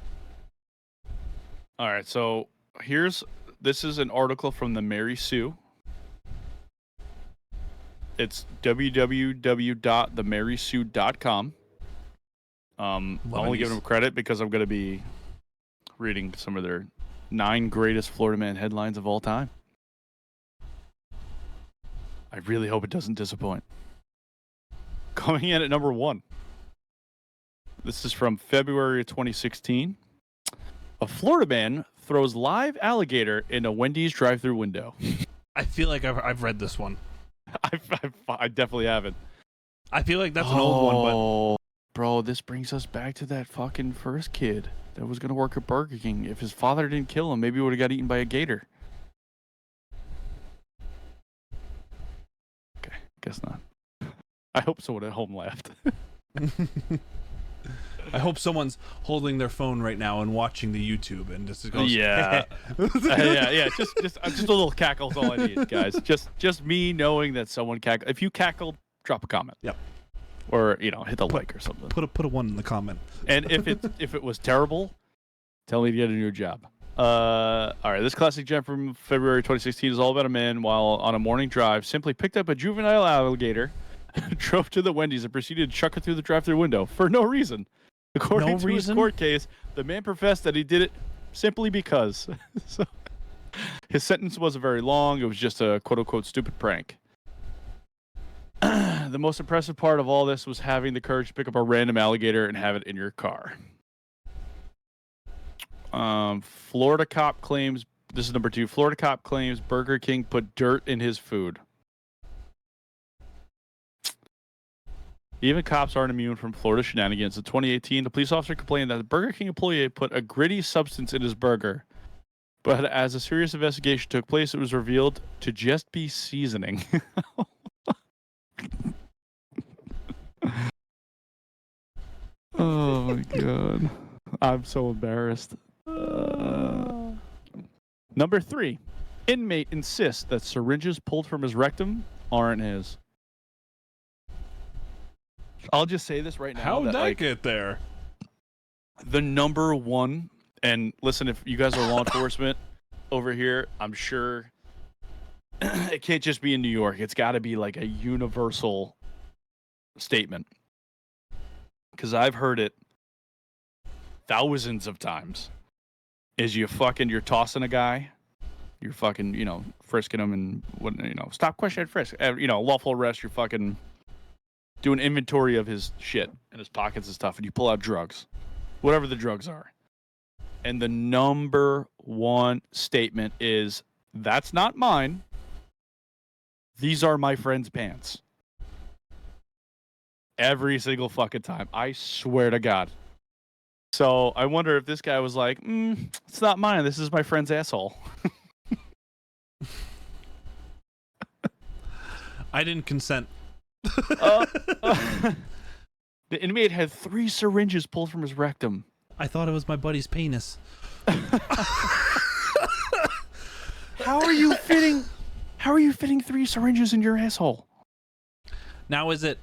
All right, so here's this is an article from the Mary Sue. It's www.themarysue.com. I'm only giving them credit because I'm going to be reading some of their 9 greatest Florida man headlines of all time. I really hope it doesn't disappoint. Coming in at number 1. This is from February 2016. A Florida man throws live alligator in a Wendy's drive-thru window. I feel like I've read this one. I definitely haven't. I feel like that's an old one, but bro, this brings us back to that fucking first kid that was gonna work at Burger King. If his father didn't kill him, maybe he would have got eaten by a gator. Okay, guess not. I hope someone at home laughed. I hope someone's holding their phone right now and watching the YouTube and just goes, yeah, yeah. Just a little cackle's all I need, guys. Just me knowing that someone cackled. If you cackled, drop a comment. Yep. Or hit the like or something. Put a 1 in the comment. And if it was terrible, tell me to get a new job. All right, this classic gem from February 2016 is all about a man while on a morning drive simply picked up a juvenile alligator, drove to the Wendy's, and proceeded to chuck it through the drive-thru window for no reason. According to his court case, the man professed that he did it simply because. So, his sentence wasn't very long. It was just a quote-unquote stupid prank. The most impressive part of all this was having the courage to pick up a random alligator and have it in your car. Florida cop claims, this is number 2, Florida cop claims Burger King put dirt in his food. Even cops aren't immune from Florida shenanigans. In 2018, the police officer complained that the Burger King employee had put a gritty substance in his burger. But as a serious investigation took place, it was revealed to just be seasoning. Oh my god. I'm so embarrassed. Number 3. Inmate insists that syringes pulled from his rectum aren't his. I'll just say this right now. How did that get there? The number 1, and listen, if you guys are law enforcement over here, I'm sure it can't just be in New York. It's got to be like a universal statement. Because I've heard it thousands of times. Is you're tossing a guy, you're fucking, frisking him and, stop, question, frisk. Lawful arrest, you're fucking do an inventory of his shit and his pockets and stuff, and you pull out drugs, whatever the drugs are. And the number 1 statement is, that's not mine. These are my friend's pants. Every single fucking time. I swear to God. So I wonder if this guy was like, it's not mine. This is my friend's asshole. I didn't consent. The inmate had 3 syringes pulled from his rectum. I thought it was my buddy's penis. How are you fitting 3 syringes in your asshole? Now is it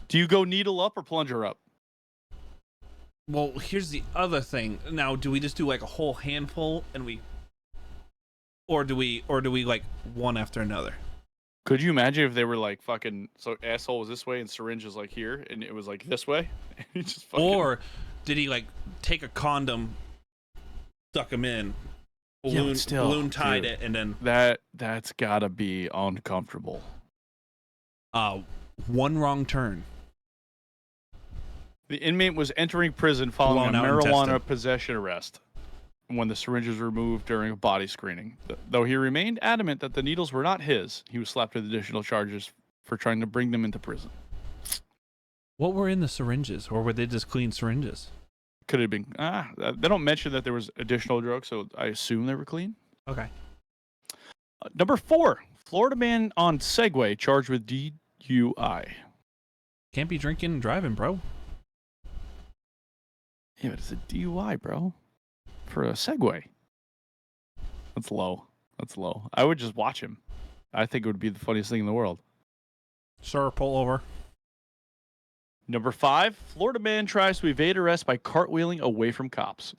do you go needle up or plunger up? Well, here's the other thing. Now, do we just do like a whole handful or do we like one after another? Could you imagine if they were like fucking, so asshole was this way and syringe is like here and it was like this way? Just fucking... Or did he like take a condom, stuck him in, balloon tied it, and then that's gotta be uncomfortable. One wrong turn. The inmate was entering prison following a marijuana possession arrest when the syringes were removed during a body screening. Though he remained adamant that the needles were not his, he was slapped with additional charges for trying to bring them into prison. What were in the syringes, or were they just clean syringes? Could have been. They don't mention that there was additional drugs, so I assume they were clean. Okay. Number 4, Florida man on Segway charged with DUI. Can't be drinking and driving, bro. Yeah, but it's a DUI, bro. For a Segway. That's low. I would just watch him. I think it would be the funniest thing in the world. Sir, pull over. Number 5, Florida man tries to evade arrest by cartwheeling away from cops.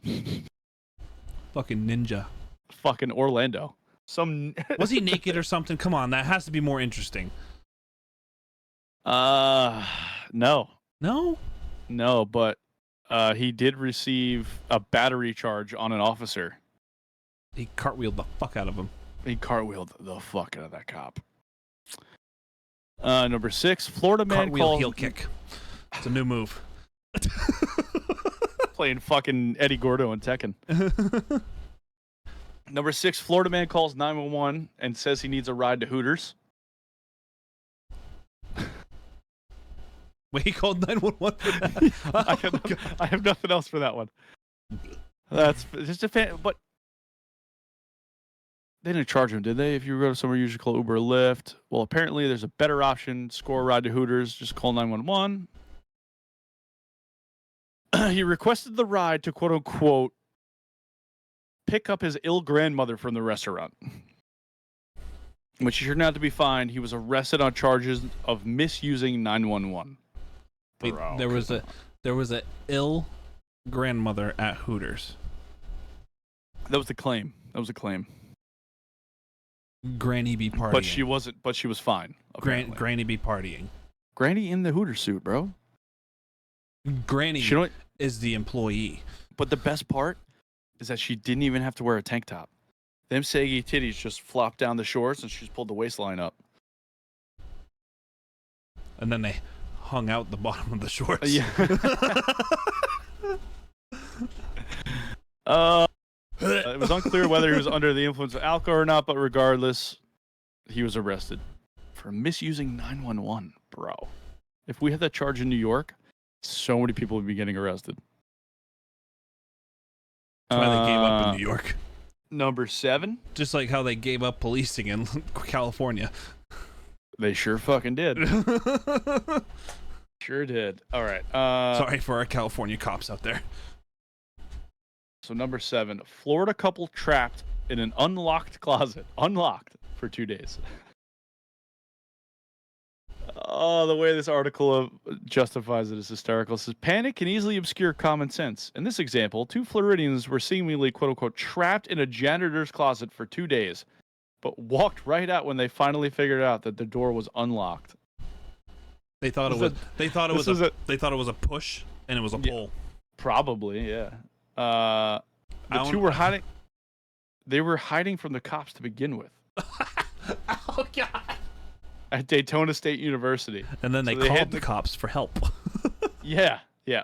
Fucking ninja. fucking Orlando. Was he naked or something? Come on, that has to be more interesting. No, but he did receive a battery charge on an officer. He cartwheeled the fuck out of him. He cartwheeled the fuck out of that cop. Number 6, Florida man Cartwheel heel kick. It's a new move. Playing fucking Eddie Gordo and Tekken. Number 6, Florida man calls 911 and says he needs a ride to Hooters. Wait, he called 911 for that? I have nothing else for that one. That's just a fan, but they didn't charge him, did they? If you go to somewhere, you usually call Uber or Lyft. Well, apparently there's a better option. Score a ride to Hooters. Just call 911. He requested the ride to quote unquote pick up his ill grandmother from the restaurant, which turned out to be fine. He was arrested on charges of misusing 911. Wait, Bro, there was a ill grandmother at Hooters. That was the claim. Granny be partying. But she wasn't. But she was fine. Granny be partying. Granny in the Hooters suit, bro. Granny is the employee. But the best part is that she didn't even have to wear a tank top. Them saggy titties just flopped down the shorts and she just pulled the waistline up. And then they hung out the bottom of the shorts. Yeah. It was unclear whether he was under the influence of alcohol or not, but regardless, he was arrested for misusing 911, bro. If we had that charge in New York, so many people would be getting arrested. That's why they gave up in New York. Number 7. Just like how they gave up policing in California. They sure fucking did. Sure did. All right. Sorry for our California cops out there. So number 7, Florida couple trapped in an unlocked closet. Unlocked for 2 days. Oh, the way this article justifies it is hysterical. It says, panic can easily obscure common sense. In this example, 2 Floridians were seemingly, quote-unquote, trapped in a janitor's closet for 2 days, but walked right out when they finally figured out that the door was unlocked. They thought it was a push, and it was a pull. Probably, yeah. The 2 were hiding. They were hiding from the cops to begin with. Oh, God. At Daytona State University. And then they called the cops for help. Yeah.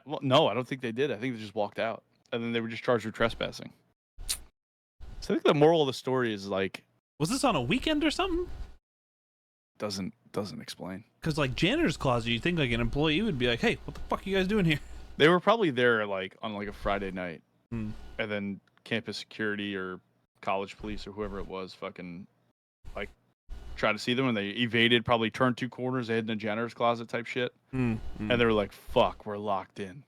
Well, no, I don't think they did. I think they just walked out. And then they were just charged with trespassing. So I think the moral of the story is like... Was this on a weekend or something? Doesn't explain. Because like janitor's closet, you think like an employee would be like, hey, what the fuck are you guys doing here? They were probably there like on like a Friday night. Hmm. And then campus security or college police or whoever it was fucking like try to see them, and they evaded, probably turned 2 corners, they hid in a janitor's closet type shit. And they were like, fuck, we're locked in.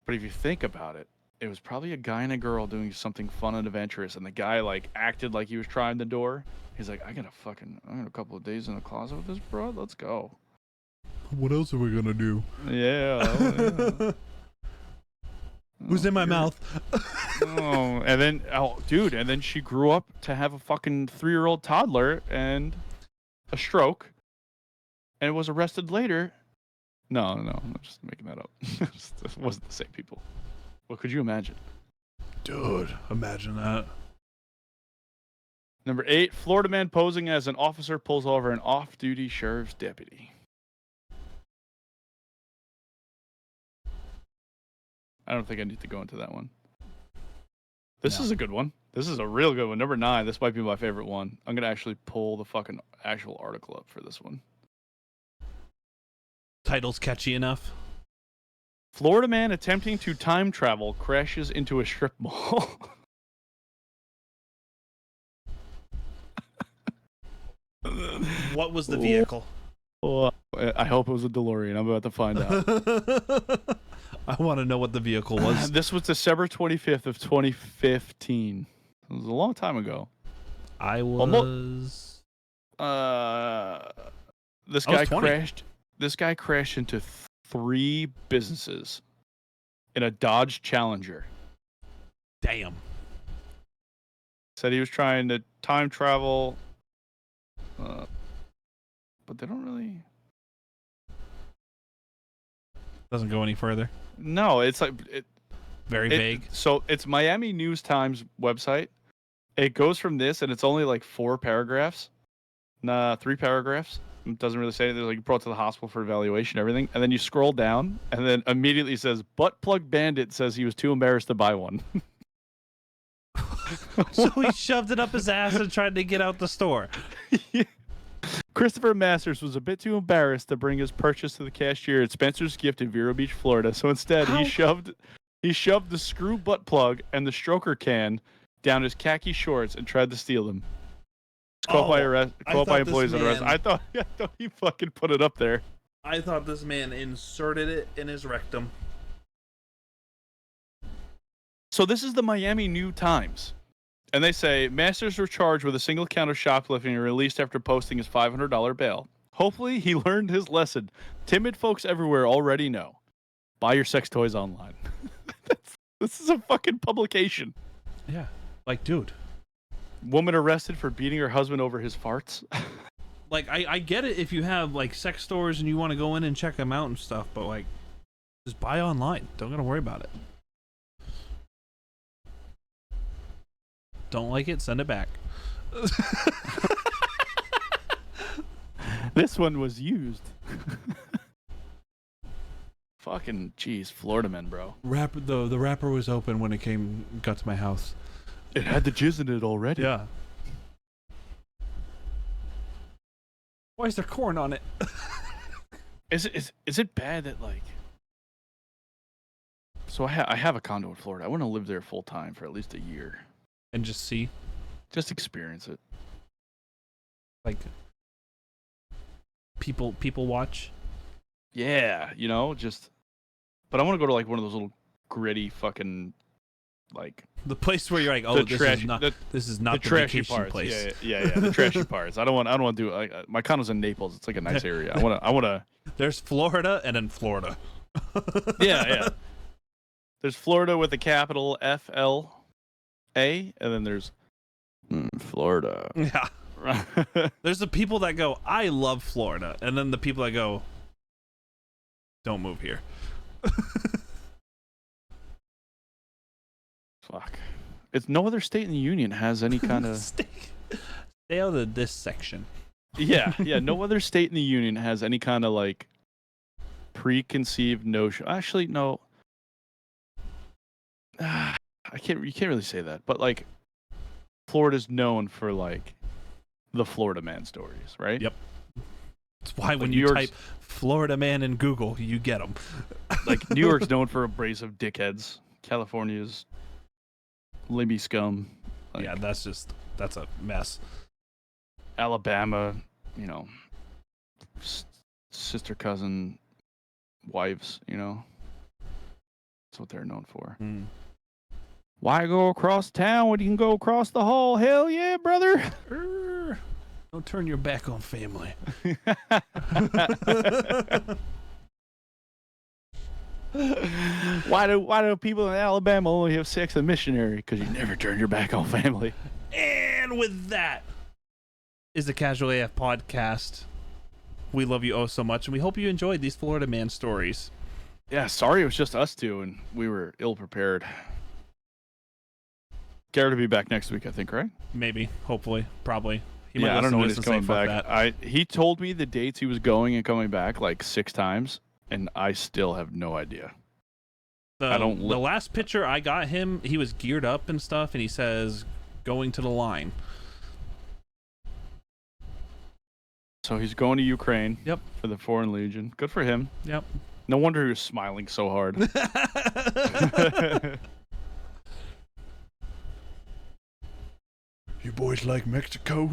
But if you think about it, it was probably a guy and a girl doing something fun and adventurous, and the guy like acted like he was trying the door. He's like, I got a couple of days in the closet with this bro. Let's go. What else are we gonna do? Yeah. Who's in my mouth? And then she grew up to have a fucking 3-year-old toddler and a stroke, and was arrested later. No, I'm just making that up. It wasn't the same people. What could you imagine? Dude, imagine that. Number 8, Florida man posing as an officer pulls over an off-duty sheriff's deputy. I don't think I need to go into that one. This is a good one. This is a real good one. Number 9, this might be my favorite one. I'm going to actually pull the fucking actual article up for this one. Title's catchy enough. Florida man attempting to time travel crashes into a strip mall. What was the vehicle? Oh, I hope it was a DeLorean. I'm about to find out. I want to know what the vehicle was. This was December 25th of 2015. It was a long time ago. I was... This guy crashed. This guy crashed into 3 businesses in a Dodge Challenger. Damn. Said he was trying to time travel, but they don't really. Doesn't go any further. No, it's like Very vague. So it's Miami News Times website. It goes from this, and it's only like 4 paragraphs. Nah, 3 paragraphs. It doesn't really say anything. Like brought to the hospital for evaluation, everything, and then you scroll down, and then immediately says butt plug bandit says he was too embarrassed to buy one. So he shoved it up his ass and tried to get out the store. Yeah. Christopher Masters was a bit too embarrassed to bring his purchase to the cashier at Spencer's Gift in Vero Beach, Florida. So instead, he shoved the screw butt plug and the stroker can down his khaki shorts and tried to steal them. Caught by employees and arrest. I thought he fucking put it up there. I thought this man inserted it in his rectum. So this is the Miami New Times. And they say, Masters were charged with a single count of shoplifting and released after posting his $500 bail. Hopefully, he learned his lesson. Timid folks everywhere already know. Buy your sex toys online. This is a fucking publication. Yeah. Like, dude. Woman arrested for beating her husband over his farts. Like, I get it if you have, like, sex stores and you want to go in and check them out and stuff, but, like, just buy online. Don't gotta worry about it. Don't like it, send it back. This one was used. Fucking jeez, Florida men, bro. The wrapper was open when it got to my house. It had the jizz in it already. Yeah. Why is there corn on it? Is it bad that like? So I have a condo in Florida. I want to live there full time for at least a year. And just see, just experience it. Like people watch. Yeah, you know, just. But I want to go to like one of those little gritty fucking, like the place where you're like, oh, this is not the trashy vacation parts. place. Yeah, the trashy parts. I don't want to do. My condo's in Naples. It's like a nice area. I want to. There's Florida and then Florida. Yeah. There's Florida with a capital FLA, and then there's Florida. Yeah. There's the people that go, I love Florida, and then the people that go, don't move here. Fuck. It's no other state in the union has any kind of stay out of this section. Yeah. No other state in the union has any kind of like preconceived notion. Actually, no. You can't really say that, but like Florida's known for like the Florida man stories, right? Yep. That's why when you type Florida man in Google, you get them. Like New York's known for abrasive dickheads. California's Libby scum. Like, yeah, that's a mess. Alabama, you know, sister cousin wives, you know. That's what they're known for. Mm. Why go across town when you can go across the hall? Hell yeah, brother. Don't turn your back on family. Why do people in Alabama only have sex with missionary? Because you never turn your back on family. And with that is the Casual AF podcast. We love you oh so much, and we hope you enjoyed these Florida man stories. Yeah, sorry it was just us two, and we were ill prepared. Garrett will be back next week, I think, right? Maybe, hopefully, probably. I don't know when he's coming back. He told me the dates he was going and coming back like 6 times, and I still have no idea. The last picture I got him, he was geared up and stuff, and he says, going to the line. So he's going to Ukraine. Yep. For the Foreign Legion. Good for him. Yep. No wonder he was smiling so hard. You boys like Mexico?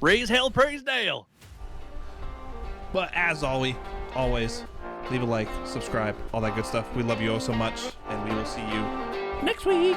Raise hell, praise Dale. But as always, leave a like, subscribe, all that good stuff. We love you all so much, and we will see you next week.